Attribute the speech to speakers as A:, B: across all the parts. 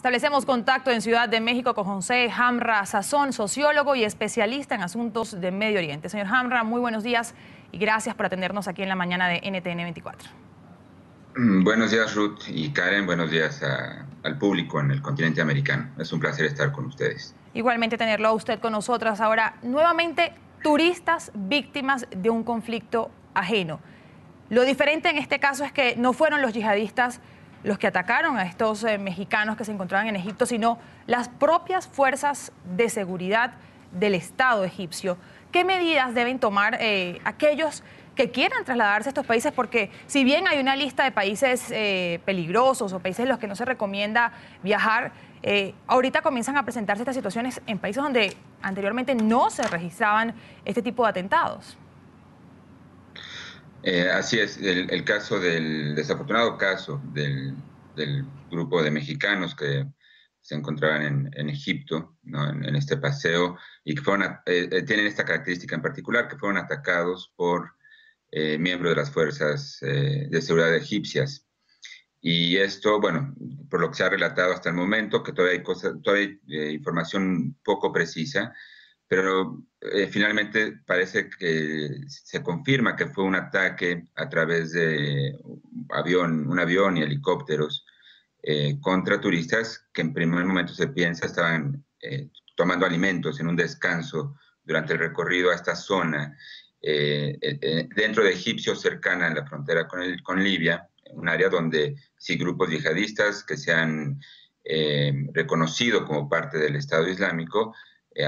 A: Establecemos contacto en Ciudad de México con José Hamra Sazón, sociólogo y especialista en asuntos de Medio Oriente. Señor Hamra, muy buenos días y gracias por atendernos aquí en la mañana de NTN 24.
B: Buenos días, Ruth y Karen. Buenos días al público en el continente americano. Es un placer estar con ustedes.
A: Igualmente tenerlo a usted con nosotras. Ahora, nuevamente, turistas víctimas de un conflicto ajeno. Lo diferente en este caso es que no fueron los yihadistas los que atacaron a estos mexicanos que se encontraban en Egipto, sino las propias fuerzas de seguridad del Estado egipcio. ¿Qué medidas deben tomar aquellos que quieran trasladarse a estos países? Porque si bien hay una lista de países peligrosos o países en los que no se recomienda viajar, ahorita comienzan a presentarse estas situaciones en países donde anteriormente no se registraban este tipo de atentados.
B: Así es, el caso desafortunado caso del grupo de mexicanos que se encontraban en Egipto, ¿no? En este paseo, y que tienen esta característica en particular, que fueron atacados por miembros de las fuerzas de seguridad egipcias. Y esto, bueno, por lo que se ha relatado hasta el momento, que todavía hay información poco precisa, pero finalmente parece que se confirma que fue un ataque a través de un avión y helicópteros contra turistas que en primer momento se piensa estaban tomando alimentos en un descanso durante el recorrido a esta zona dentro de Egipto, cercana a la frontera con Libia, un área donde sí grupos yihadistas que se han reconocido como parte del Estado Islámico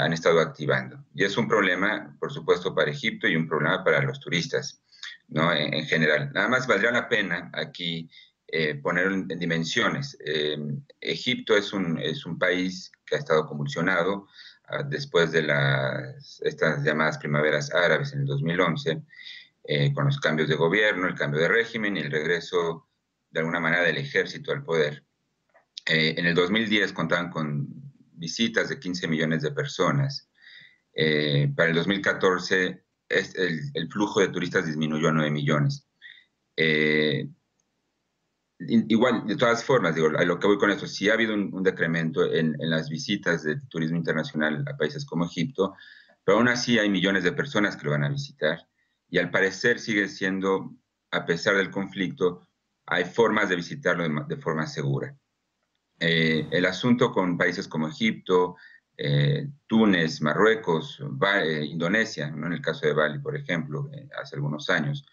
B: han estado activando. Y es un problema, por supuesto, para Egipto y un problema para los turistas, ¿no? En general. Nada más valdría la pena aquí poner en dimensiones. Egipto es un país que ha estado convulsionado después de estas llamadas primaveras árabes en el 2011, con los cambios de gobierno, el cambio de régimen y el regreso, de alguna manera, del ejército al poder. En el 2010 contaban con visitas de 15 millones de personas. Para el 2014 el flujo de turistas disminuyó a 9 millones. Igual, de todas formas, digo, a lo que voy con esto, sí ha habido un decremento en las visitas de turismo internacional a países como Egipto, pero aún así hay millones de personas que lo van a visitar y al parecer sigue siendo, a pesar del conflicto, hay formas de visitarlo de forma segura. El asunto con países como Egipto, Túnez, Marruecos, Indonesia, ¿no? En el caso de Bali, por ejemplo, hace algunos años,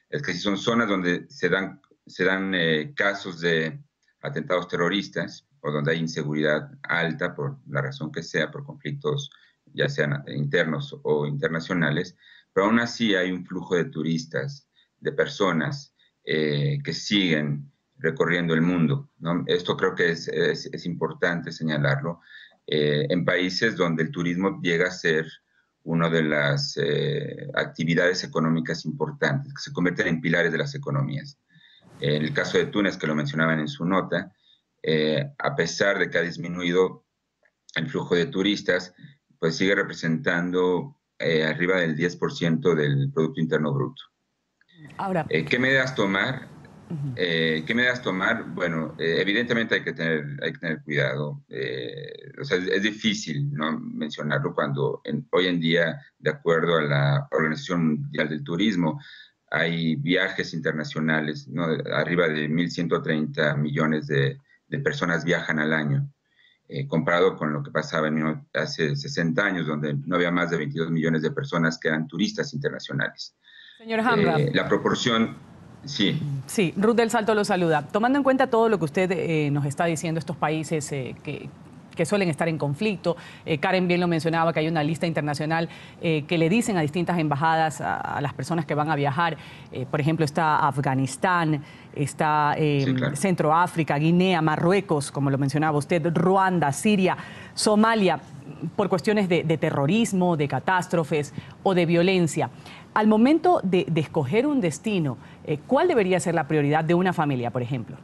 B: es que si son zonas donde se dan casos de atentados terroristas o donde hay inseguridad alta por la razón que sea, por conflictos ya sean internos o internacionales, pero aún así hay un flujo de turistas, de personas que siguen recorriendo el mundo, ¿no? Esto creo que es importante señalarlo, en países donde el turismo llega a ser una de las actividades económicas importantes, que se convierten en pilares de las economías. En el caso de Túnez, que lo mencionaban en su nota, a pesar de que ha disminuido el flujo de turistas, pues sigue representando arriba del 10% del Producto Interno Bruto.
A: Ahora,
B: ¿Qué medidas tomar? ¿Qué medidas tomar? Bueno, evidentemente hay que tener cuidado. O sea, es difícil no mencionarlo cuando hoy en día, de acuerdo a la Organización Mundial del Turismo, hay viajes internacionales, ¿no? Arriba de 1.130 millones de personas viajan al año, comparado con lo que pasaba hace 60 años, donde no había más de 22 millones de personas que eran turistas internacionales.
A: señor Hamra.
B: La proporción... Sí.
A: Sí, Ruth del Salto lo saluda. Tomando en cuenta todo lo que usted nos está diciendo, estos países que suelen estar en conflicto, Karen bien lo mencionaba, que hay una lista internacional que le dicen a distintas embajadas a las personas que van a viajar. Por ejemplo, está Afganistán, está
B: Sí, claro.
A: Centroáfrica, Guinea, Marruecos, como lo mencionaba usted, Ruanda, Siria, Somalia, por cuestiones de terrorismo, de catástrofes o de violencia. Al momento de escoger un destino, ¿cuál debería ser la prioridad de una familia, por ejemplo?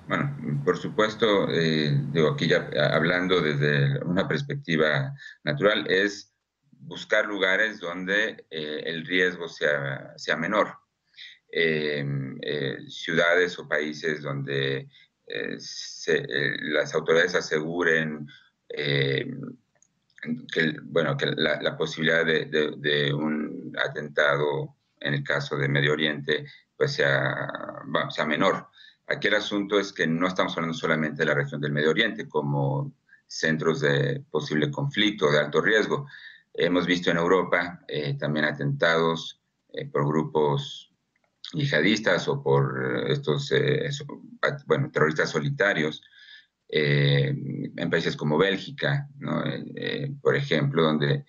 B: Bueno, por supuesto, digo, aquí ya hablando desde una perspectiva natural, es buscar lugares donde el riesgo sea menor. Ciudades o países donde las autoridades aseguren bueno, que la posibilidad de un atentado en el caso de Medio Oriente pues sea menor. Aquí el asunto es que no estamos hablando solamente de la región del Medio Oriente como centros de posible conflicto de alto riesgo. Hemos visto en Europa también atentados por grupos yihadistas o por bueno, terroristas solitarios en países como Bélgica, ¿no? Por ejemplo, donde,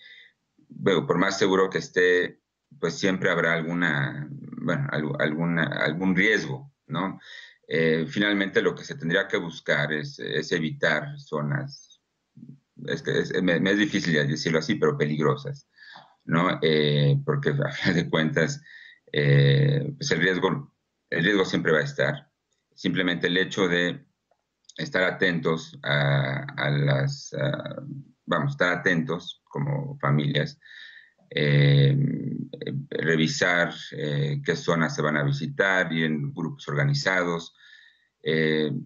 B: bueno, por más seguro que esté, pues siempre habrá bueno, algún riesgo, ¿no? Finalmente lo que se tendría que buscar es evitar zonas, me es difícil decirlo así, pero peligrosas, ¿no? Porque a final de cuentas, pues el riesgo siempre va a estar. Simplemente el hecho de estar atentos vamos, estar atentos como familias, revisar qué zonas se van a visitar y en grupos organizados.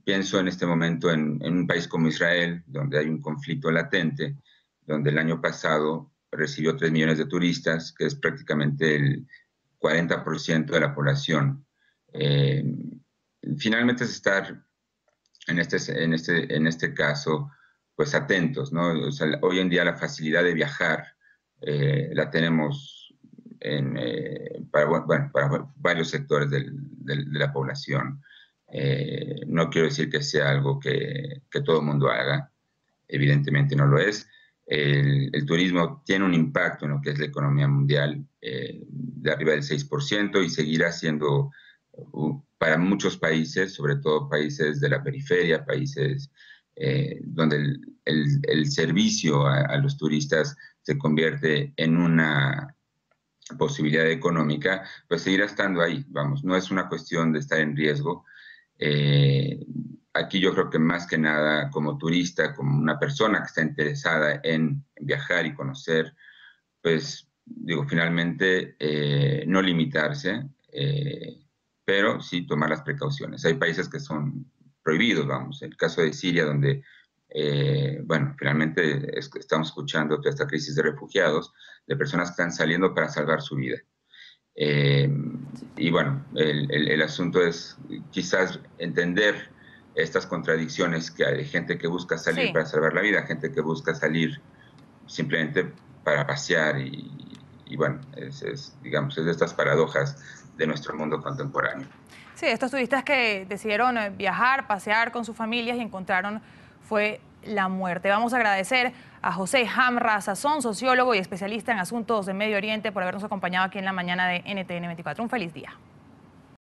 B: Pienso en este momento en un país como Israel, donde hay un conflicto latente, donde el año pasado recibió 3 millones de turistas, que es prácticamente el 40% de la población. Finalmente es estar en este caso, pues atentos, ¿no? O sea, hoy en día la facilidad de viajar la tenemos para varios sectores de la población. No quiero decir que sea algo que todo el mundo haga, evidentemente no lo es. El turismo tiene un impacto en lo que es la economía mundial de arriba del 6% y seguirá siendo para muchos países, sobre todo países de la periferia, países donde el servicio a los turistas se convierte en una posibilidad económica, pues seguirá estando ahí, vamos, no es una cuestión de estar en riesgo. Aquí yo creo que más que nada como turista, como una persona que está interesada en viajar y conocer, pues digo, finalmente no limitarse, pero sí tomar las precauciones. Hay países que son prohibidos, vamos, el caso de Siria, donde, bueno, finalmente estamos escuchando toda esta crisis de refugiados, de personas que están saliendo para salvar su vida. Eh, y bueno, el asunto es quizás entender estas contradicciones, que hay gente que busca salir
A: Sí.
B: para salvar la vida, gente que busca salir simplemente para pasear y bueno, digamos, es de estas paradojas de nuestro mundo contemporáneo.
A: Sí, estos turistas que decidieron viajar, pasear con sus familias y encontraron fue la muerte. Vamos a agradecer a José Hamra Sazón, sociólogo y especialista en asuntos de Medio Oriente, por habernos acompañado aquí en la mañana de NTN 24. Un feliz día.